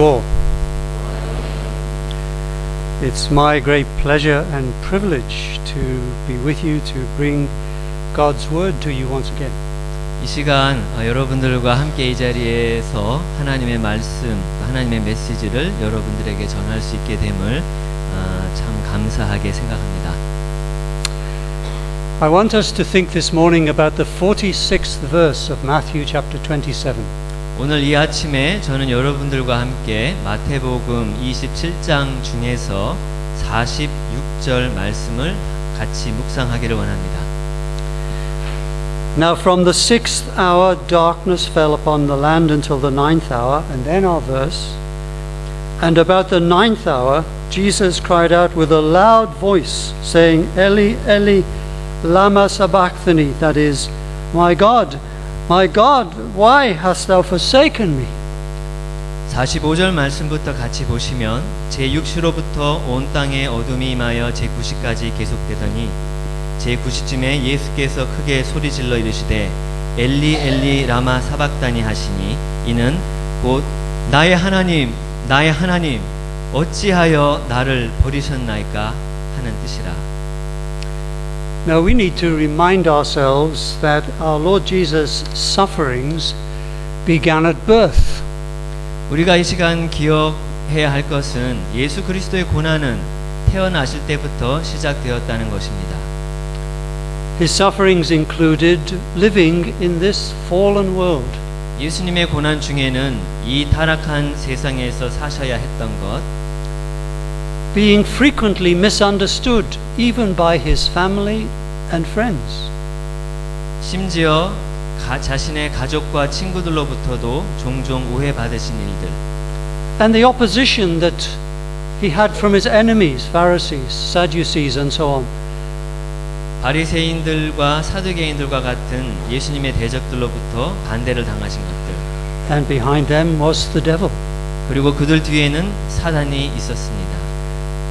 all. It's my great pleasure and privilege to be with you to bring God's word to you once again. 이 시간 여러분들과 함께 이 자리에서 하나님의 말씀, 하나님의 메시지를 여러분들에게 전할 수 있게 됨을 참 감사하게 생각합니다. I want us to think this morning about the 46th verse of Matthew chapter 27. 오늘 이 아침에 저는 여러분들과 함께 마태복음 27장 중에서 46절 말씀을 같이 묵상하기를 원합니다. Now from the 6th hour darkness fell upon the land until the 9th hour, and then our verse, and about the 9th hour Jesus cried out with a loud voice, saying, Eli, Eli, lama sabachthani, that is, my God, why hast thou forsaken me? 45절 말씀부터 같이 보시면 제6시로부터 온 땅에 어둠이 임하여 제9시까지 계속되더니 제9시쯤에 예수께서 크게 소리질러 이르시되 엘리 엘리 라마 사박다니 하시니 이는 곧 나의 하나님 어찌하여 나를 버리셨나이까 하는 뜻이라. Now we need to remind ourselves that our Lord Jesus' sufferings began at birth. 우리가 이 시간 기억해야 할 것은 예수 그리스도의 고난은 태어나실 때부터 시작되었다는 것입니다. His sufferings included living in this fallen world. 예수님의 고난 중에는 이 타락한 세상에서 사셔야 했던 것, being frequently misunderstood even by his family and friends. 심지어 자신의 가족과 친구들로부터도 종종 오해받으신 일들. And the opposition that he had from his enemies, Pharisees, Sadducees and so on. 바리새인들과 사두개인들과 같은 예수님의 대적들로부터 반대를 당하신 것들. And behind them was the devil. 그리고 그들 뒤에는 사단이 있었습니다.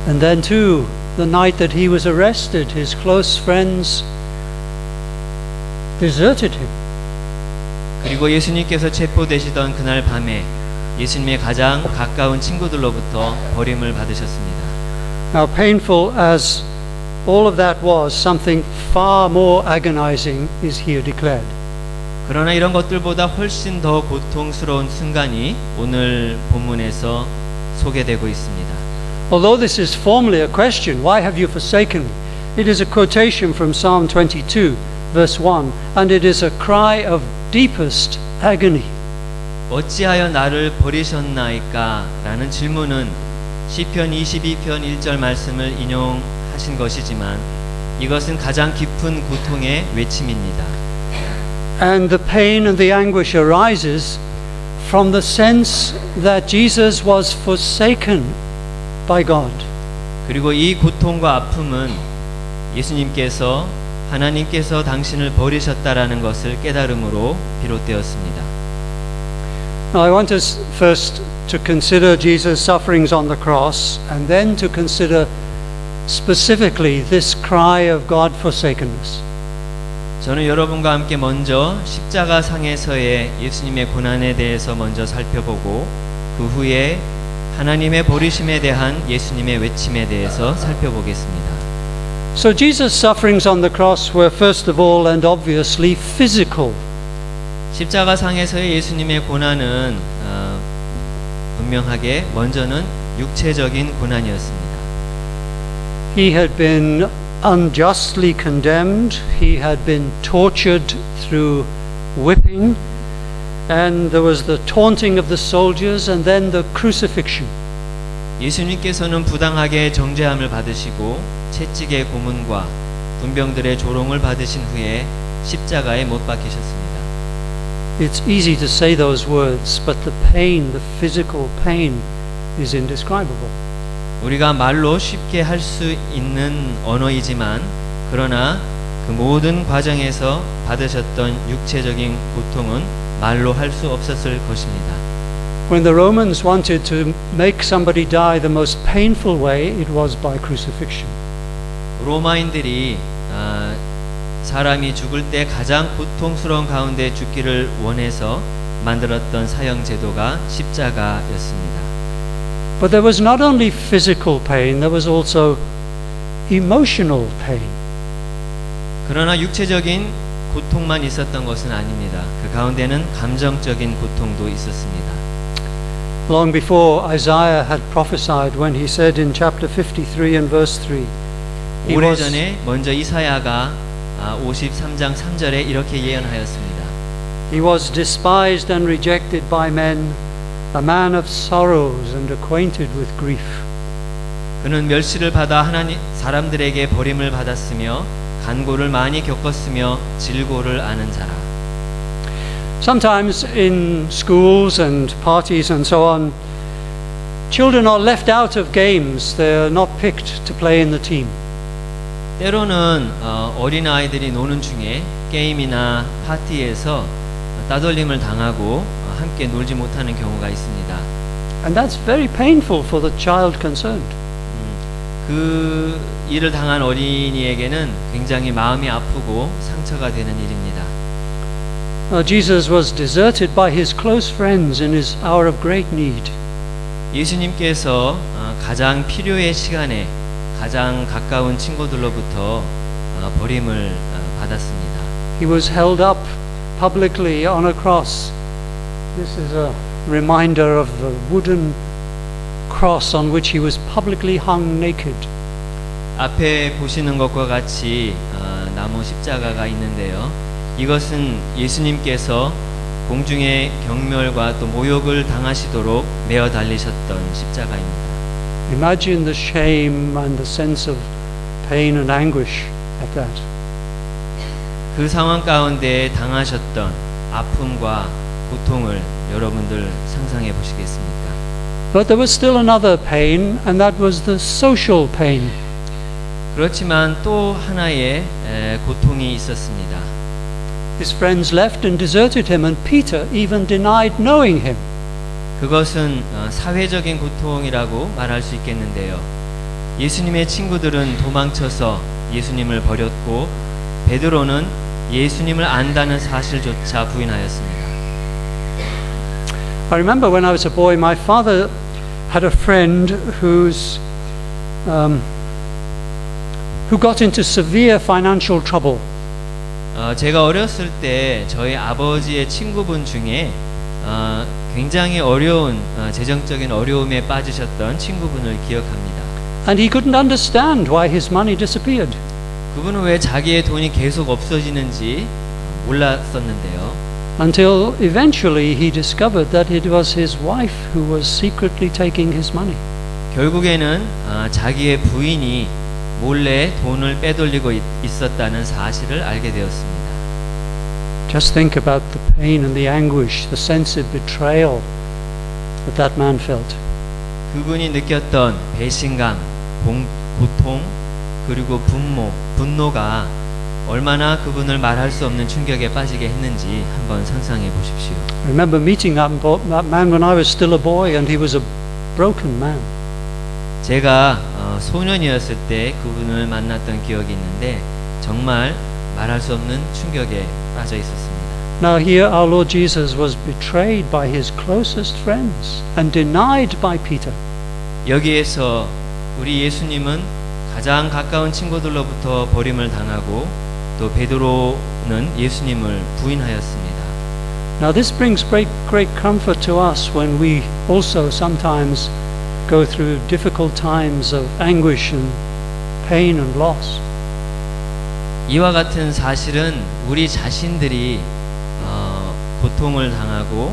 And then too, the night that he was arrested, his close friends deserted him. 그리고 예수님께서 체포되시던 그날 밤에 예수님의 가장 가까운 친구들로부터 버림을 받으셨습니다. Now painful as all of that was, something far more agonizing is here declared. 그러나 이런 것들보다 훨씬 더 고통스러운 순간이 오늘 본문에서 소개되고 있습니다. Although this is formally a question, why have you forsaken me? It is a quotation from Psalm 22, verse 1, and it is a cry of deepest agony. 어찌하여 나를 버리셨나이까? 라는 질문은 시편 22편 1절 말씀을 인용하신 것이지만 이것은 가장 깊은 고통의 외침입니다. And the pain and the anguish arises from the sense that Jesus was forsaken by God. 그리고 이 고통과 아픔은 예수님께서 하나님께서 당신을 버리셨다라는 것을 깨달음으로 비롯되었습니다. Now I want us first to consider Jesus' sufferings on the cross and then to consider specifically this cry of God forsakenness. 저는 여러분과 함께 먼저 십자가 상에서의 예수님의 고난에 대해서 먼저 살펴보고 그 후에 하나님의 버리심에 대한 예수님의 외침에 대해서 살펴보겠습니다. So Jesus' sufferings on the cross were first of all and obviously physical. 십자가 상에서의 예수님의 고난은 분명하게 먼저는 육체적인 고난이었습니다. He had been unjustly condemned. He had been tortured through whipping. And there was the taunting of the soldiers and then the crucifixion. 예수님께서는 부당하게 정죄함을 받으시고 채찍의 고문과 군병들의 조롱을 받으신 후에 십자가에 못 박히셨습니다. It's easy to say those words, but the pain, the physical pain is indescribable. 우리가 말로 쉽게 할 수 있는 언어이지만 그러나 그 모든 과정에서 받으셨던 육체적인 고통은 말로 할 수 없었을 것입니다. When the Romans wanted to make somebody die the most painful way, it was by crucifixion. 로마인들이 사람이 죽을 때 가장 고통스러운 가운데 죽기를 원해서 만들었던 사형 제도가 십자가였습니다. But there was not only physical pain, there was also emotional pain. 그러나 육체적인 고통만 있었던 것은 아닙니다. 그 가운데는 감정적인 고통도 있었습니다. Long before Isaiah had prophesied when he said in chapter 53 and verse 3, 오래전에 먼저 이사야가 53장 3절에 이렇게 예언하였습니다. He was despised and rejected by men, a man of sorrows and acquainted with grief. 그는 멸시를 받아 하나님 사람들에게 버림을 받았으며 간고를 많이 겪었으며 질고를 아는 자라. Sometimes in schools and parties and so on, children are left out of games. They are not picked to play in the team. 때로는 어린 아이들이 노는 중에 게임이나 파티에서 따돌림을 당하고 함께 놀지 못하는 경우가 있습니다. And that's very painful for the child concerned. 그 일을 당한 어린이에게는 굉장히 마음이 아프고 상처가 되는 일입니다. Jesus was deserted by his close friends in his hour of great need. 예수님께서 가장 필요의 시간에 가장 가까운 친구들로부터 버림을 받았습니다. He was held up publicly on a cross. This is a reminder of the wooden cross on which he was publicly hung naked. 앞에 보시는 것과 같이 나무 십자가가 있는데요. 이것은 예수님께서 공중의 경멸과 또 모욕을 당하시도록 메어 달리셨던 십자가입니다. Imagine the shame and the sense of pain and anguish at that. 그 상황 가운데 당하셨던 아픔과 고통을 여러분들 상상해 보시겠습니까? But there was still another pain, and that was the social pain. 그렇지만 또 하나의 고통이 있었습니다. His friends left and deserted him, and Peter even denied knowing him. 그것은 사회적인 고통이라고 말할 수 있겠는데요. 예수님의 친구들은 도망쳐서 예수님을 버렸고 베드로는 예수님을 안다는 사실조차 부인하였습니다. I remember when I was a boy, my father had a friend who got into severe financial trouble. 제가 어렸을 때 저희 아버지의 친구분 중에 굉장히 어려운 재정적인 어려움에 빠지셨던 친구분을 기억합니다. And he couldn't understand why his money disappeared. 그분은 왜 자기의 돈이 계속 없어지는지 몰랐었는데요. Until eventually he discovered that it was his wife who was secretly taking his money. 결국에는 자기의 부인이 몰래 돈을 빼돌리고 있었다는 사실을 알게 되었습니다. Just think about the pain and the anguish, the sense of betrayal that that man felt. 그분이 느꼈던 배신감, 고통, 그리고 분노가 얼마나 그분을 말할 수 없는 충격에 빠지게 했는지 한번 상상해 보십시오. I remember meeting that man when I was still a boy, and he was a broken man. 제가 소년이었을 때 그분을 만났던 기억이 있는데 정말 말할 수 없는 충격에 빠져 있었습니다. Now here our Lord Jesus was betrayed by his closest friends and denied by Peter. 여기에서 우리 예수님은 가장 가까운 친구들로부터 버림을 당하고 또 베드로는 예수님을 부인하였습니다. Now this brings great comfort to us when we also sometimes go through difficult times of anguish and pain and loss. 이와 같은 사실은 우리 자신들이 고통을 당하고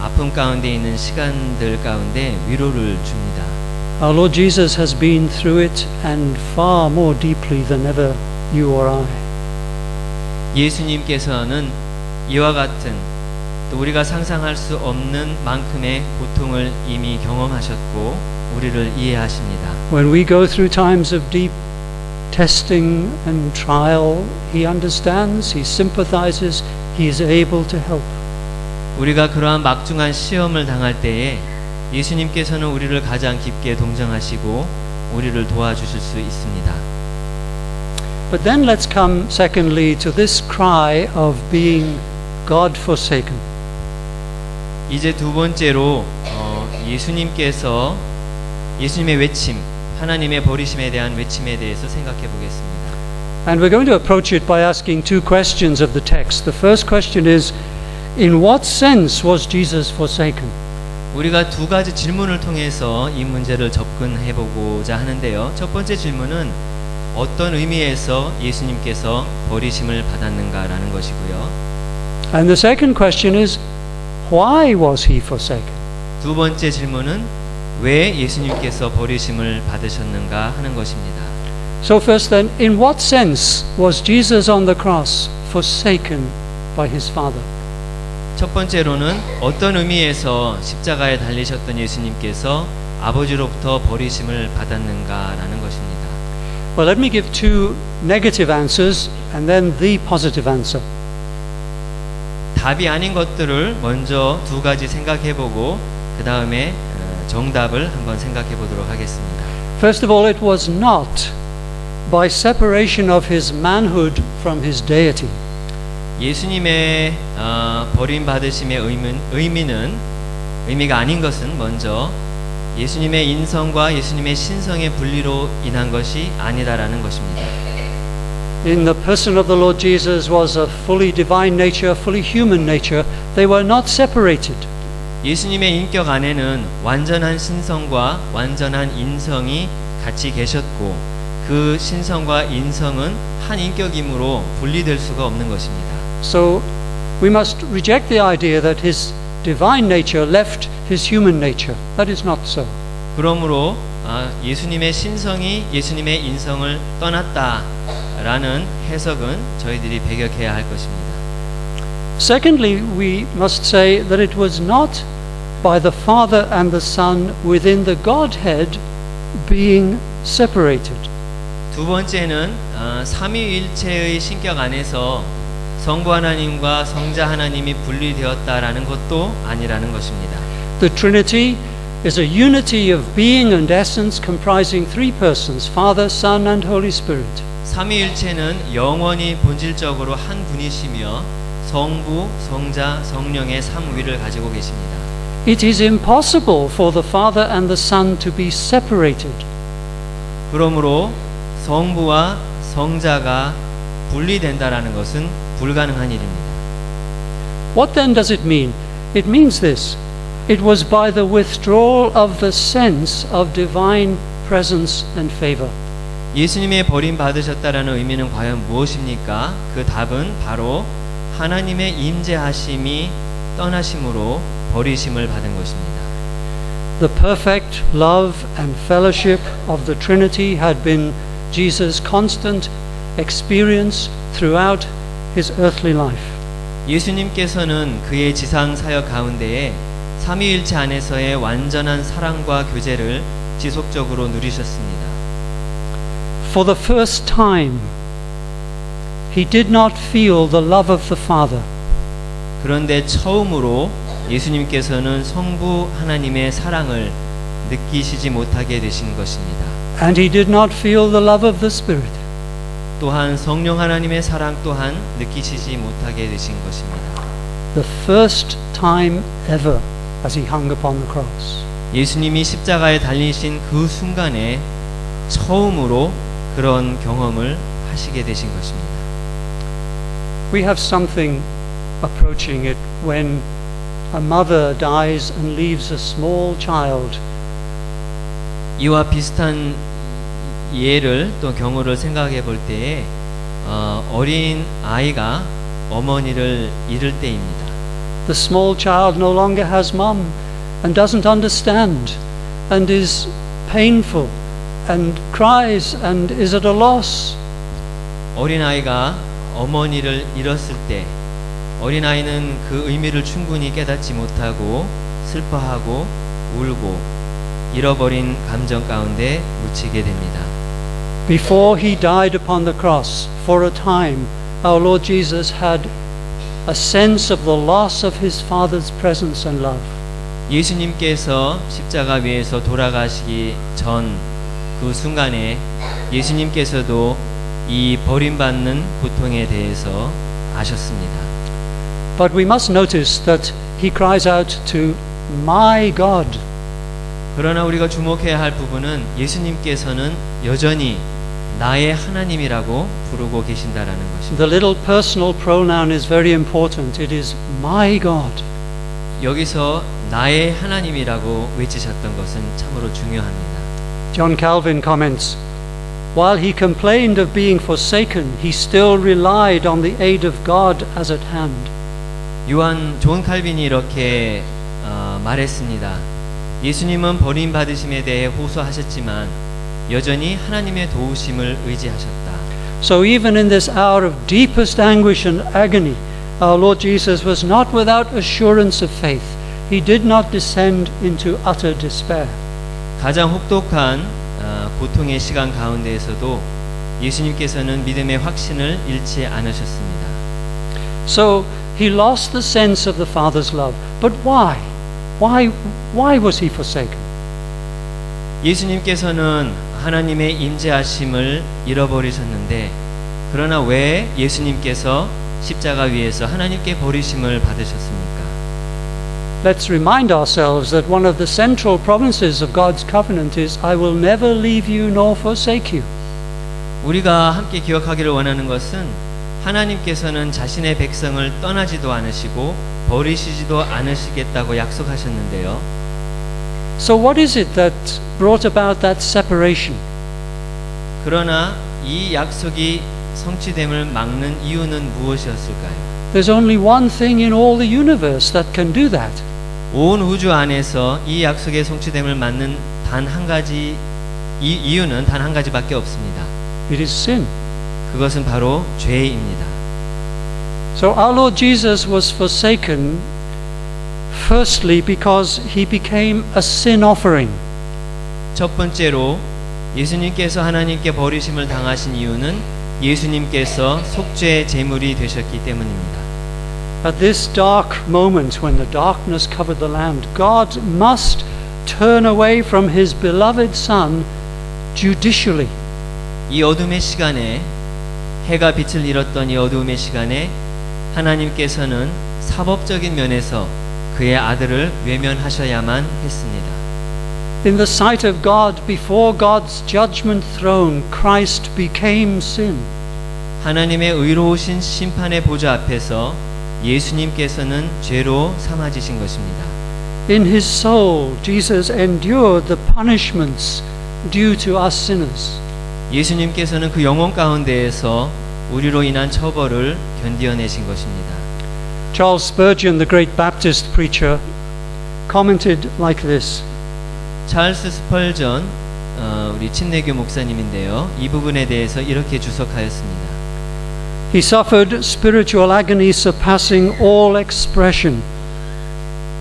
아픔 가운데 있는 시간들 가운데 위로를 줍니다. Our Lord Jesus has been through it and far more deeply than ever you or I. 예수님께서는 이와 같은 또 우리가 상상할 수 없는 만큼의 고통을 이미 경험하셨고 우리를 이해하십니다. When we go through times of deep testing and trial, He understands, He sympathizes, He is able to help. 우리가 그러한 막중한 시험을 당할 때에 예수님께서는 우리를 가장 깊게 동정하시고 우리를 도와주실 수 있습니다. But then let's come secondly to this cry of being God forsaken. 이제 두 번째로 예수님께서 예수님의 외침, 하나님의 버리심에 대한 외침에 대해서 생각해 보겠습니다. And we're going to approach it by asking two questions of the text. The first question is, in what sense was Jesus forsaken? 우리가 두 가지 질문을 통해서 이 문제를 접근해 보고자 하는데요. 첫 번째 질문은 어떤 의미에서 예수님께서 버리심을 받았는가라는 것이고요. And the second question is, why was he forsaken? 두 번째 질문은 왜 예수님께서 버리심을 받으셨는가 하는 것입니다. So first then, in what sense was Jesus on the cross forsaken by his Father? 첫 번째로는 어떤 의미에서 십자가에 달리셨던 예수님께서 아버지로부터 버리심을 받았는가라는 것입니다. Well, let me give two negative answers and then the positive answer. 답이 아닌 것들을 먼저 두 가지 생각해보고 그 다음에 정답을 한번 생각해보도록 하겠습니다. First of all, it was not by separation of his manhood from his deity. 예수님의 버림받으심의 의미가 아닌 것은 먼저 예수님의 인성과 예수님의 신성의 분리로 인한 것이 아니다라는 것입니다. In the person of the Lord Jesus was a fully divine nature, fully human nature. They were not separated. 예수님의 인격 안에는 완전한 신성과 완전한 인성이 같이 계셨고 그 신성과 인성은 한 인격이므로 분리될 수가 없는 것입니다. So we must reject the idea that his divine nature left his human nature. That is not so. 그러므로 예수님의 신성이 예수님의 인성을 떠났다라는 해석은 저희들이 배격해야 할 것입니다. Secondly, we must say that it was not by the Father and the Son within the Godhead being separated. 두 번째는 삼위일체의 신격 안에서 성부 하나님과 성자 하나님이 분리되었다라는 것도 아니라는 것입니다. The Trinity is a unity of being and essence comprising three persons, Father, Son, and Holy Spirit. 삼위일체는 영원히 본질적으로 한 분이시며 성부, 성자, 성령의 삼위를 가지고 계십니다. It is impossible for the Father and the Son to be separated. 그러므로 성부와 성자가 분리된다라는 것은 불가능한 일입니다. What then does it mean? It means this. It was by the withdrawal of the sense of divine presence and favor. 예수님의 버림받으셨다라는 의미는 과연 무엇입니까? 그 답은 바로 하나님의 임재하심이 떠나심으로 버리심을 받은 것입니다. The perfect love and fellowship of the Trinity had been Jesus' constant experience throughout his earthly life. 예수님께서는 그의 지상 사역 가운데에 삼위일체 안에서의 완전한 사랑과 교제를 지속적으로 누리셨습니다. For the first time, he did not feel the love of the Father. 그런데 처음으로 예수님께서는 성부 하나님의 사랑을 느끼시지 못하게 되신 것입니다. And he did not feel the love of the Spirit. 또한 성령 하나님의 사랑 또한 느끼시지 못하게 되신 것입니다. The first time ever as he hung upon the cross. 예수님이 십자가에 달리신 그 순간에 처음으로 그런 경험을 하시게 되신 것입니다. We have something approaching it when a mother dies and leaves a small child. 이와 비슷한 예를 또 경우를 생각해 볼 때에 어린 아이가 어머니를 잃을 때입니다. The small child no longer has mom and doesn't understand and is painful and cries and is at a loss. 어린 아이가 어머니를 잃었을 때 어린 아이는 그 의미를 충분히 깨닫지 못하고 슬퍼하고 울고 잃어버린 감정 가운데 묻히게 됩니다. Before he died upon the cross, for a time, our Lord Jesus had a sense of the loss of his Father's presence and love. 예수님께서 십자가 위에서 돌아가시기 전 그 순간에 예수님께서도 이 버림받는 고통에 대해서 아셨습니다. But we must notice that he cries out to my God. 그러나 우리가 주목해야 할 부분은 예수님께서는 여전히 나의 하나님이라고 부르고 계신다라는 것입니다. The little personal pronoun is very important. It is my God. 여기서 나의 하나님이라고 외치셨던 것은 참으로 중요합니다. John Calvin comments, while he complained of being forsaken, he still relied on the aid of God as at hand. 요한 존 칼빈이 이렇게 말했습니다. 예수님은 버림받으심에 대해 호소하셨지만 여전히 하나님의 도우심을 의지하셨다. So even in this hour of deepest anguish and agony, our Lord Jesus was not without assurance of faith. He did not descend into utter despair. 가장 혹독한 고통의 시간 가운데에서도 예수님께서는 믿음의 확신을 잃지 않으셨습니다. So he lost the sense of the Father's love. But why? Why was he forsaken? 예수님께서는 하나님의 임재하심을 잃어버리셨는데 그러나 왜 예수님께서 십자가 위에서 하나님께 버리심을 받으셨습니까? Let's remind ourselves that one of the central promises of God's covenant is, I will never leave you nor forsake you. 우리가 함께 기억하기를 원하는 것은 하나님께서는 자신의 백성을 떠나지도 않으시고 버리시지도 않으시겠다고 약속하셨는데요. So what is it that brought about that separation? 그러나 이 약속이 성취됨을 막는 이유는 무엇이었을까요? There's only one thing in all the universe that can do that. 온 우주 안에서 이 약속의 성취됨을 막는 단 한 가지 이유는 단 한 가지밖에 없습니다. It is sin. 그것은 바로 죄입니다. So our Lord Jesus was forsaken firstly because he became a sin offering. 첫 번째로 예수님께서 하나님께 버리심을 당하신 이유는 예수님께서 속죄의 제물이 되셨기 때문입니다. At this dark moment when the darkness covered the land, God must turn away from his beloved Son judicially. 이 어둠의 시간에 해가 빛을 잃었던 이 어두움의 시간에 하나님께서는 사법적인 면에서 그의 아들을 외면하셔야만 했습니다. In the sight of God, before God's judgment throne, Christ became sin. 하나님의 의로우신 심판의 보좌 앞에서 예수님께서는 죄로 삼아지신 것입니다. In his soul, Jesus endured the punishments due to us sinners. 예수님께서는 그 영혼 가운데에서 우리로 인한 처벌을 견디어내신 것입니다. Charles Spurgeon, the great Baptist preacher, commented like this. 찰스 스펄전 우리 침례교 목사님인데요. 이 부분에 대해서 이렇게 주석하였습니다. He suffered spiritual agony surpassing all expression.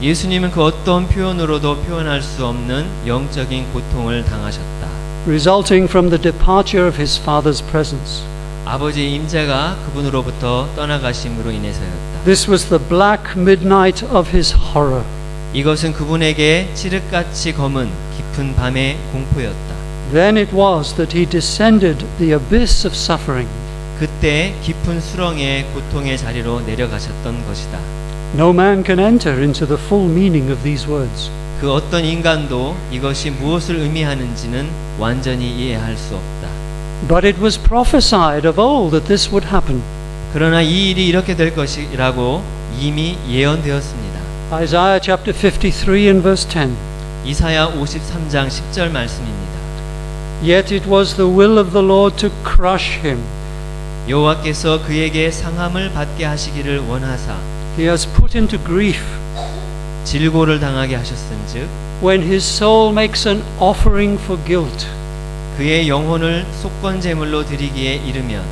예수님은 그 어떤 표현으로도 표현할 수 없는 영적인 고통을 당하셨다. Resulting from the departure of his Father's presence. 아버지의 임재가 그분으로부터 떠나가심으로 인해서였다. This was the black midnight of his horror. 이것은 그분에게 칠흑같이 검은 깊은 밤의 공포였다. Then it was that he descended the abyss of suffering. 그때 깊은 수렁의 고통의 자리로 내려가셨던 것이다. No man can enter into the full meaning of these words. 그 어떤 인간도 이것이 무엇을 의미하는지는 완전히 이해할 수 없다. But it was prophesied of old that this would happen. 그러나 이 일이 이렇게 될 것이라고 이미 예언되었습니다. Isaiah chapter 53 and verse 10. 이사야 53장 10절 말씀입니다. Yet it was the will of the Lord to crush him. 여호와께서 그에게 상함을 받게 하시기를 원하사 He has put into grief. 질고를 당하게 하셨은즉 When his soul makes an offering for guilt, 그의 영혼을 속건 제물로 드리기에 이르면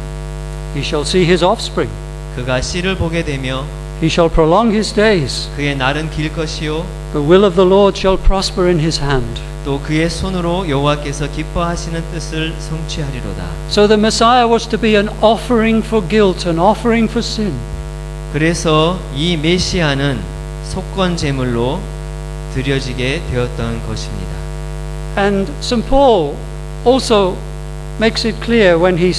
he shall see his offspring. 그가 씨를 보게 되며 He shall prolong his days. 그의 날은 길 것이요 The will of the Lord shall prosper in his hand. 또 그의 손으로 여호와께서 기뻐하시는 뜻을 성취하리로다. So the Messiah was to be an offering for guilt, an offering for sin. 그래서 이 메시아는 속건 제물로 드려지게 되었던 것입니다. And St. Paul also makes it clear when he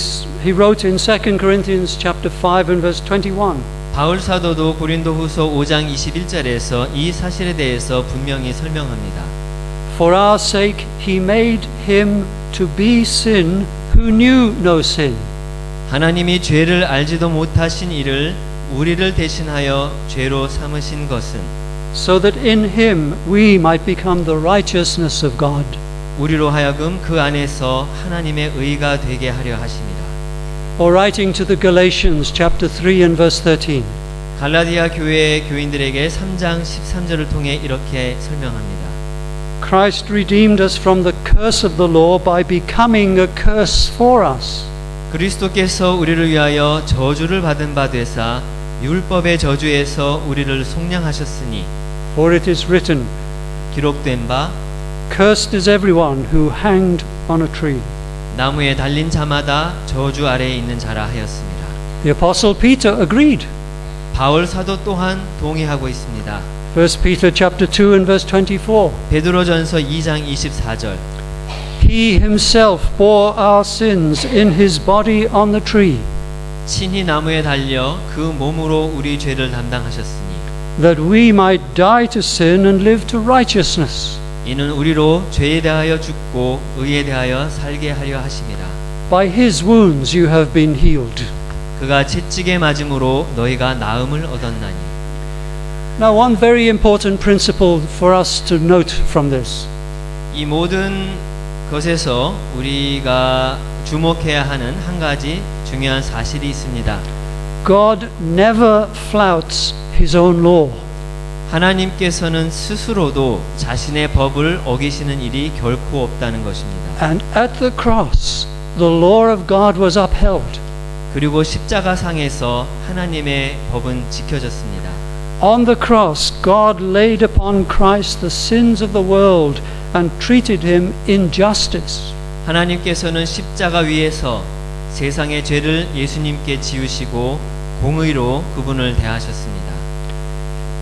wrote in 2 Corinthians chapter 5 and verse 21. 바울 사도도 고린도후서 5장 21절에서 이 사실에 대해서 분명히 설명합니다. For our sake he made him to be sin who knew no sin. 하나님이 죄를 알지도 못하신 이를 우리를 대신하여 죄로 삼으신 것은 So that in him we might become the righteousness of God. 우리로 하여금 그 안에서 하나님의 의가 되게 하려 하심이라. Or writing to the Galatians chapter 3 and verse 13. 갈라디아 교회의 교인들에게 3장 13절을 통해 이렇게 설명합니다. Christ redeemed us from the curse of the law by becoming a curse for us. 그리스도께서 우리를 위하여 저주를 받은 바 되사 율법의 저주에서 우리를 속량하셨으니 For it is written, 기록된 바 Cursed is everyone who hanged on a tree. 나무에 달린 자마다 저주 아래에 있는 자라 하였습니다. The Apostle Peter agreed. 바울 사도 또한 동의하고 있습니다. 1 Peter chapter 2 and verse 24. 베드로전서 2장 24절 He himself bore our sins in his body on the tree, 친히 나무에 달려 그 몸으로 우리 죄를 담당하셨으니 that we might die to sin and live to righteousness. 이는 우리로 죄에 대하여 죽고 의에 대하여 살게 하려 하심이라. By his wounds you have been healed. 그가 채찍에 맞음으로 너희가 나음을 얻었나니. Now one very important principle for us to note from this. 이 모든 것에서 우리가 주목해야 하는 한 가지 중요한 사실이 있습니다. God never flouts his own law. 하나님께서는 스스로도 자신의 법을 어기시는 일이 결코 없다는 것입니다. And at the cross, the law of God was upheld. 그리고 십자가 상에서 하나님의 법은 지켜졌습니다. On the cross, God laid upon Christ the sins of the world and treated him in justice. 하나님께서는 십자가 위에서 세상의 죄를 예수님께 지우시고 공의로 그분을 대하셨습니다.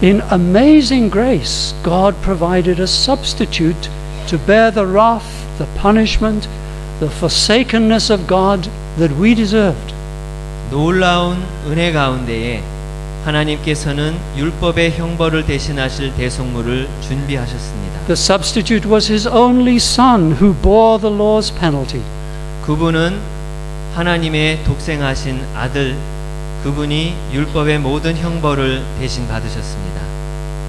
In amazing grace, God provided a substitute to bear the wrath, the punishment, the forsakenness of God that we deserved. 놀라운 은혜 가운데에 하나님께서는 율법의 형벌을 대신하실 대속물을 준비하셨습니다. The substitute was his only son who bore the law's penalty. 그분은 하나님의 독생하신 아들, 그분이 율법의 모든 형벌을 대신 받으셨습니다.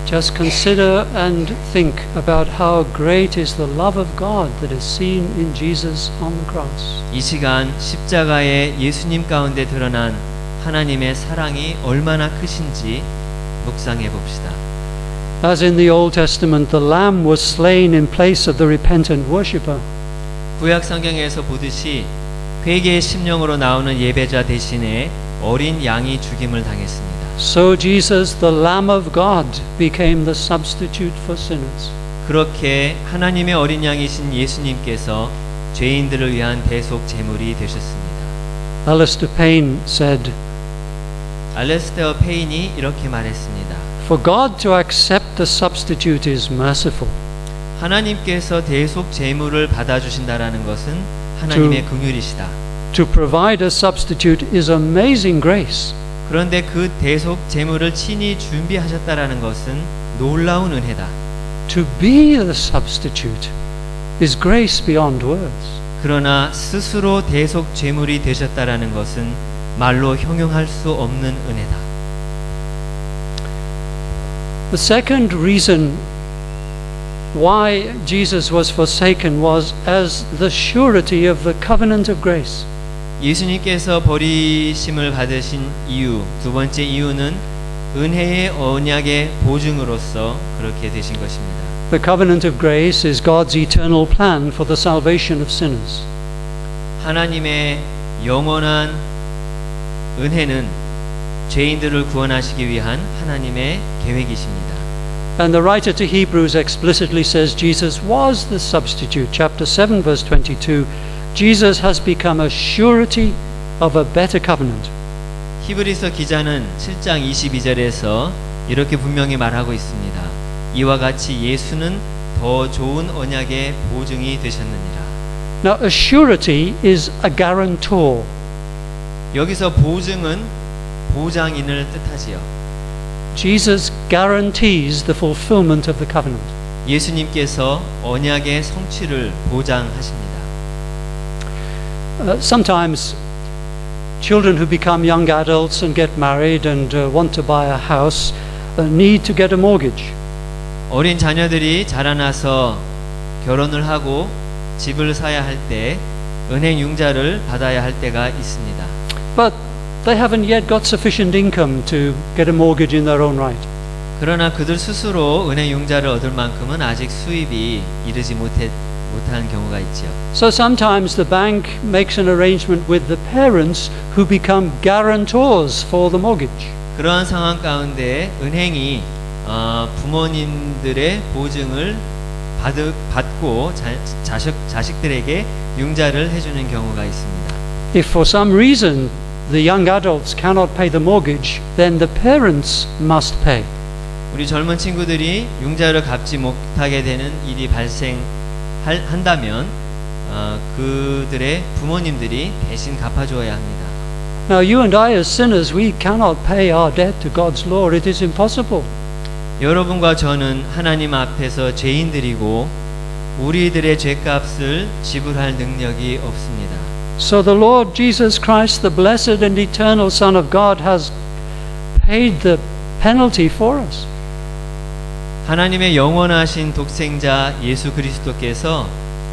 Just consider and think about how great is the love of God that is seen in Jesus on the cross. 이 시간 십자가에 예수님 가운데 드러난 하나님의 사랑이 얼마나 크신지 묵상해 봅시다. As in the Old Testament, the lamb was slain in place of the repentant worshipper. 구약 성경에서 보듯이 회개의 심령으로 나오는 예배자 대신에 어린 양이 죽임을 당했습니다. So Jesus, the Lamb of God, became the substitute for sinners. 그렇게 하나님의 어린 양이신 예수님께서 죄인들을 위한 대속 제물이 되셨습니다. Alistair Payne said, 알레스테어 페인이 이렇게 말했습니다. For God to accept the substitute is merciful. 하나님께서 대속 제물을 받아주신다라는 것은 하나님의 긍휼이시다. To provide a substitute is amazing grace. 그런데 그 대속 제물을 친히 준비하셨다라는 것은 놀라운 은혜다. To be the substitute is grace beyond words. 그러나 스스로 대속 제물이 되셨다라는 것은 말로 형용할 수 없는 은혜다. The second reason why Jesus was forsaken was as the surety of the covenant of grace. 예수님께서 버리심을 받으신 이유, 두 번째 이유는 은혜의 언약의 보증으로서 그렇게 되신 것입니다. The covenant of grace is God's eternal plan for the salvation of sinners. 하나님의 영원한 은혜는 죄인들을 구원하시기 위한 하나님의 계획이십니다. And the writer to Hebrews explicitly says Jesus was the substitute. Chapter 7 verse 22. Jesus has become a surety of a better covenant. 히브리서 기자는 7장 22절에서 이렇게 분명히 말하고 있습니다. 이와 같이 예수는 더 좋은 언약의 보증이 되셨느니라. Now a surety is a guarantor. 여기서 보증은 보장인을 뜻하지요. Jesus guarantees the fulfillment of the covenant. 예수님께서 언약의 성취를 보장하십니다. Sometimes children who become young adults and get married and want to buy a house need to get a mortgage. 어린 자녀들이 자라나서 결혼을 하고 집을 사야 할 때 은행 융자를 받아야 할 때가 있습니다. But they haven't yet got sufficient income to get a mortgage in their own right. 그러나 그들 스스로 은행 융자를 얻을 만큼은 아직 수입이 이르지 못한 경우가 있지요. So sometimes the bank makes an arrangement with the parents who become guarantors for the mortgage. 그러한 상황 가운데 은행이 부모님들의 보증을 받고 자식들에게 융자를 해주는 경우가 있습니다. If for some reason the young adults cannot pay the mortgage, then the parents must pay. 우리 젊은 친구들이 융자를 갚지 못하게 되는 일이 발생한다면 그들의 부모님들이 대신 갚아주어야 합니다. Now you and I as sinners, we cannot pay our debt to God's law. It is impossible. 여러분과 저는 하나님 앞에서 죄인들이고 우리들의 죄값을 지불할 능력이 없습니다. So the Lord Jesus Christ, the blessed and eternal Son of God, has paid the penalty for us. 하나님의 영원하신 독생자 예수 그리스도께서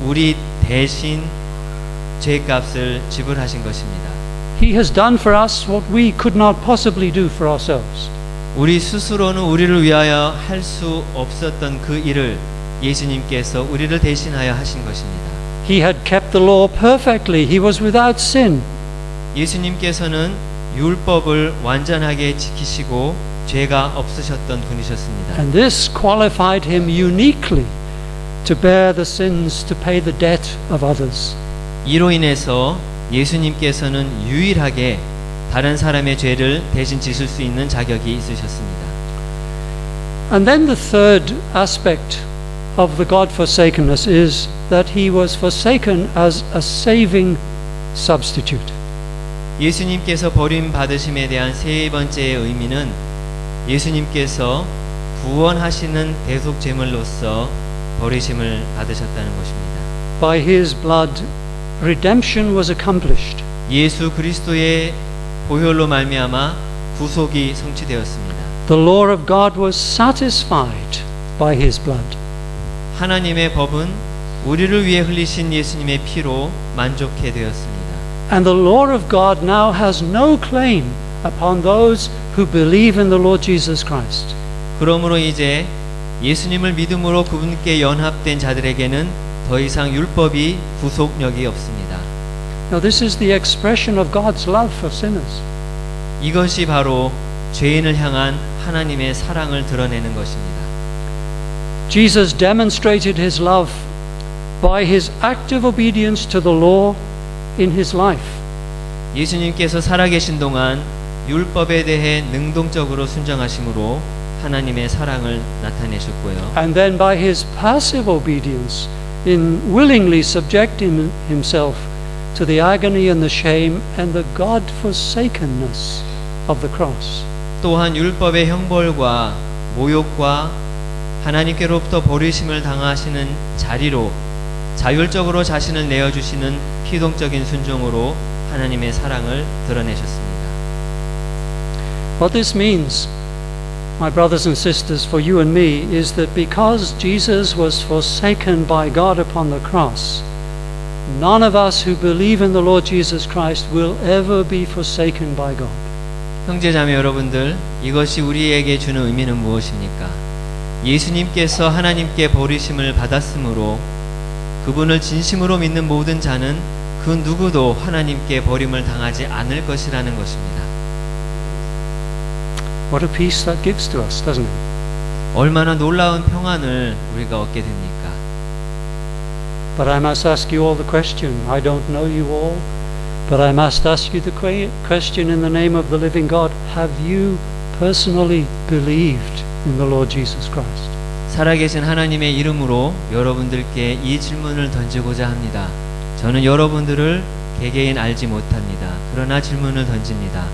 우리 대신 죄값을 지불하신 것입니다. He has done for us what we could not possibly do for ourselves. 우리 스스로는 우리를 위하여 할 수 없었던 그 일을 예수님께서 우리를 대신하여 하신 것입니다. He had kept the law perfectly. He was without sin. 예수님께서는 율법을 완전하게 지키시고 죄가 없으셨던 분이셨습니다. And this qualified him uniquely to bear the sins, to pay the debt of others. 이로 인해서 예수님께서는 유일하게 다른 사람의 죄를 대신 지실 수 있는 자격이 있으셨습니다. And then the third aspect of the God-forsakenness is that he was forsaken as a saving substitute. 예수님께서 버림받으심에 대한 세 번째의 의미는 예수님께서 구원하시는 대속제물로서 버리심을 받으셨다는 것입니다. By his blood, redemption was accomplished. 예수 그리스도의 보혈로 말미암아 구속이 성취되었습니다. The law of God was satisfied by his blood. 하나님의 법은 우리를 위해 흘리신 예수님의 피로 만족해 되었습니다. And the law of God now has no claim upon those who believe in the Lord Jesus Christ. 그러므로 이제 예수님을 믿음으로 그분께 연합된 자들에게는 더 이상 율법이 구속력이 없습니다. Now this is the expression of God's love for sinners. 이것이 바로 죄인을 향한 하나님의 사랑을 드러내는 것입니다. Jesus demonstrated his love by his active obedience to the law in his life. 예수님께서 살아계신 동안 율법에 대해 능동적으로 순종하심으로 하나님의 사랑을 나타내셨고요. And then by his passive obedience in willingly subjecting himself to the agony and the shame and the God-forsakenness of the cross. 또한 율법의 형벌과 모욕과 하나님께로부터 버리심을 당하시는 자리로 자율적으로 자신을 내어주시는 피동적인 순종으로 하나님의 사랑을 드러내셨습니다. What this means, my brothers and sisters, for you and me, is that because Jesus was forsaken by God upon the cross, none of us who believe in the Lord Jesus Christ will ever be forsaken by God. 형제자매 여러분들, 이것이 우리에게 주는 의미는 무엇입니까? 예수님께서 하나님께 버리심을 받았으므로 그분을 진심으로 믿는 모든 자는 그 누구도 하나님께 버림을 당하지 않을 것이라는 것입니다. What a peace that gives to us, doesn't it? 얼마나 놀라운 평안을 우리가 얻게 됩니까? But I must ask you all the question. I don't know you all, but I must ask you the question in the name of the living God. Have you personally believed in the Lord Jesus Christ? 살아계신 하나님의 이름으로 여러분들께 이 질문을 던지고자 합니다. 저는 여러분들을 개개인 알지 못합니다. 그러나 질문을 던집니다.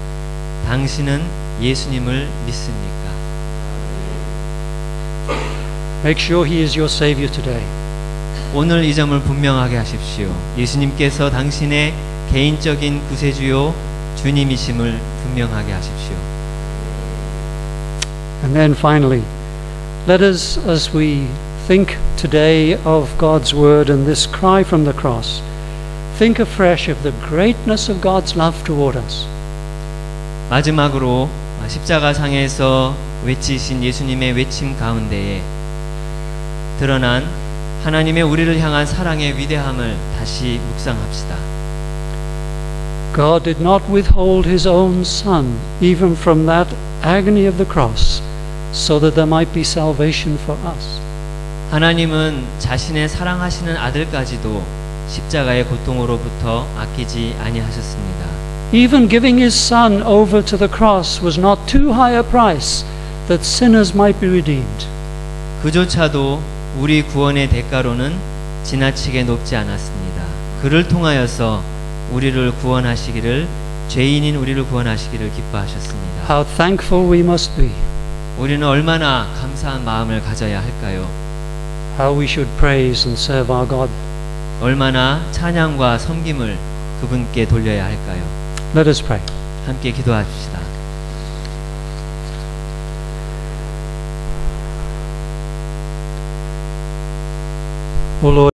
당신은 예수님을 믿습니까? Make sure He is your Savior today. 오늘 이 점을 분명하게 하십시오. 예수님께서 당신의 개인적인 구세주요 주님이심을 분명하게 하십시오. And then finally, let us, as we think today of God's Word and this cry from the cross, think afresh of the greatness of God's love toward us. 마지막으로 십자가상에서 외치신 예수님의 외침 가운데에 드러난 하나님의 우리를 향한 사랑의 위대함을 다시 묵상합시다. God did not withhold His own Son, even from that agony of the cross, so that there might be salvation for us. 하나님은 자신의 사랑하시는 아들까지도 십자가의 고통으로부터 아끼지 아니하셨습니다. Even giving His Son over to the cross was not too high a price that sinners might be redeemed. 그조차도 우리 구원의 대가로는 지나치게 높지 않았습니다. 그를 통하여서 우리를 구원하시기를, 죄인인 우리를 구원하시기를 기뻐하셨습니다. How thankful we must be. 우리는 얼마나 감사한 마음을 가져야 할까요? How we should praise and serve our God. 얼마나 찬양과 섬김을 그분께 돌려야 할까요? Let us pray. 함께 기도합시다. O Lord,